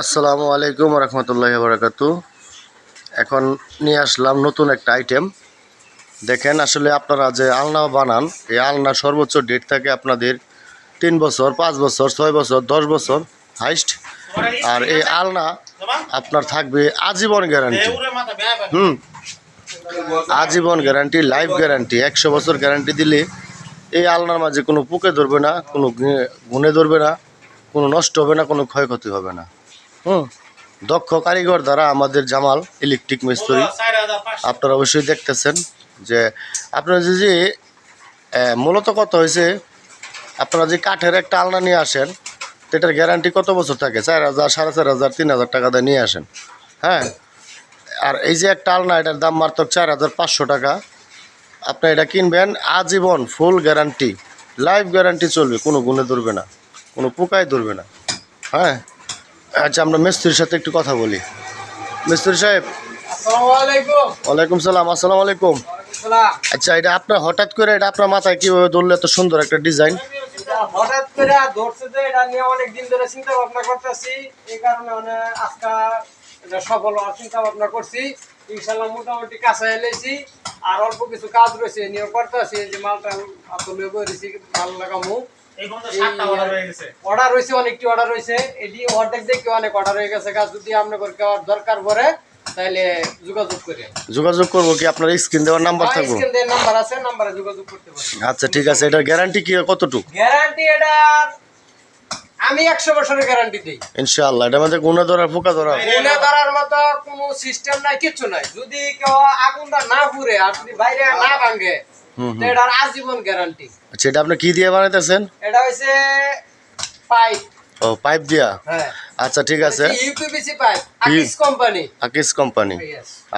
আসসালামু আলাইকুম রহমতুল্লাহি বারাকাতু। এখন নিয়ে আসলাম নতুন একটা আইটেম। দেখেন, আসলে আপনারা যে আলনা বানান, এই আলনা সর্বোচ্চ ডেট থাকে আপনাদের 3 বছর, 5 বছর, 6 বছর, 10 বছর হাইস্ট। আর এই আলনা আপনার থাকবে আজীবন গ্যারান্টি। আজীবন গ্যারান্টি, লাইফ গ্যারান্টি, 100 বছর গ্যারান্টি দিলে এই আলনার মাঝে কোনো পোকে ধরবে না, কোনো গুনে ধরবে না, কোনো নষ্ট হবে না, কোনো ক্ষয়ক্ষতি হবে না। দক্ষ কারিগর দ্বারা আমাদের জামাল ইলেকট্রিক মিস্ত্রি, আপনারা অবশ্যই দেখতেছেন যে আপনারা যে মূলত কত হয়েছে, আপনারা যে কাঠের একটা আলনা নিয়ে আসেন, এটার গ্যারান্টি কত বছর থাকে? 4,000, 4,500, 3,000 টাকা দিয়ে নিয়ে আসেন। হ্যাঁ, আর এই যে একটা আলনা, এটার দাম মাত্র 4,500 টাকা। আপনি এটা কিনবেন, আজীবন ফুল গ্যারান্টি, লাইফ গ্যারান্টি চলবে, কোনো গুণে ধরবে না, কোনো পোকায় ধরবে না। হ্যাঁ, আচ্ছা, আমরা মিস্ত্রির সাথে একটু কথা বলি। মিস্ত্রি সাহেব, ওয়ালাইকুম সালাম। আসসালামু আলাইকুম। আচ্ছা, এটা আপনার হঠাৎ করে এটা আপনার মাথায় কীভাবে ধরলে? এত সুন্দর একটা ডিজাইন হঠাৎ করে ধরছে যে এটা নিয়ে অনেকদিন ধরে চিন্তা ভাবনা করতেছি, এই কারণে আজকে এটা সফল হওয়ার চিন্তা ভাবনা করছি। ইনশাল্লাহ মোটামুটি কাছে এলেছি, আর অল্প কিছু কাজ রয়েছে নিয়ে করতেছি। যে মালটা আসলে বলেছি ভালো লাগামু, অর্ডার রয়েছে, অনেকটি অর্ডার রয়েছে। এটি অর্ধেক দেখে অনেক অর্ডার হয়ে গেছে। কাজ যদি আপনার দরকার পড়ে তাহলে যোগাযোগ করবো কি? আপনার স্ক্রিন দেওয়ার নাম্বার থাকবে? স্ক্রিন দেওয়ার নাম্বার আছে, নাম্বারে যোগাযোগ করতে পারেন। আচ্ছা, ঠিক আছে। এটার গ্যারান্টি কি কতটুকু? গ্যারান্টি এটা আমি 100 বছরের গ্যারান্টি দেই ইনশাআল্লাহ। এটার মধ্যে গুণে ধরার, পোকা ধরার, মতো কোনো সিস্টেম নাই, কিচ্ছু নাই। যদি কেউ আগুনটা না পুড়ে আর যদি বাইরে না ভাঙে, এটার আজীবন গ্যারান্টি। আচ্ছা, এটা আপনি কি দিয়ে বানাইতেছেন? এটা হইছে পাইপ। ও, পাইপ দিয়া? হ্যাঁ। আচ্ছা, ঠিক আছে। ইউপিভিসি পাইপ, আকিস কোম্পানি। আকিস কোম্পানি।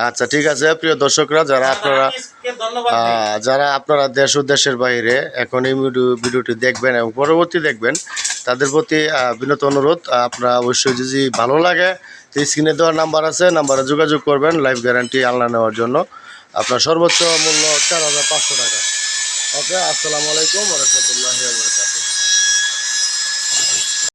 আচ্ছা, ঠিক আছে। প্রিয় দর্শকরা, যারা আপনারা দেশ ও দেশের বাইরে এখন এই ভিডিওটি দেখবেন এবং পরবর্তী দেখবেন, তাদের প্রতি বিনত অনুরোধ, আপনারা অবশ্যই যদি ভালো লাগে স্ক্রিনে দেওয়ার নাম্বার আছে, নাম্বারে যোগাযোগ করবেন লাইফ গ্যারান্টি আলনা নেওয়ার জন্য। আপনার সর্বোচ্চ মূল্য 4,500 টাকা। ওকে, আসসালামু আলাইকুম ওয়া রাহমাতুল্লাহি ওয়া বারাকাতুহু।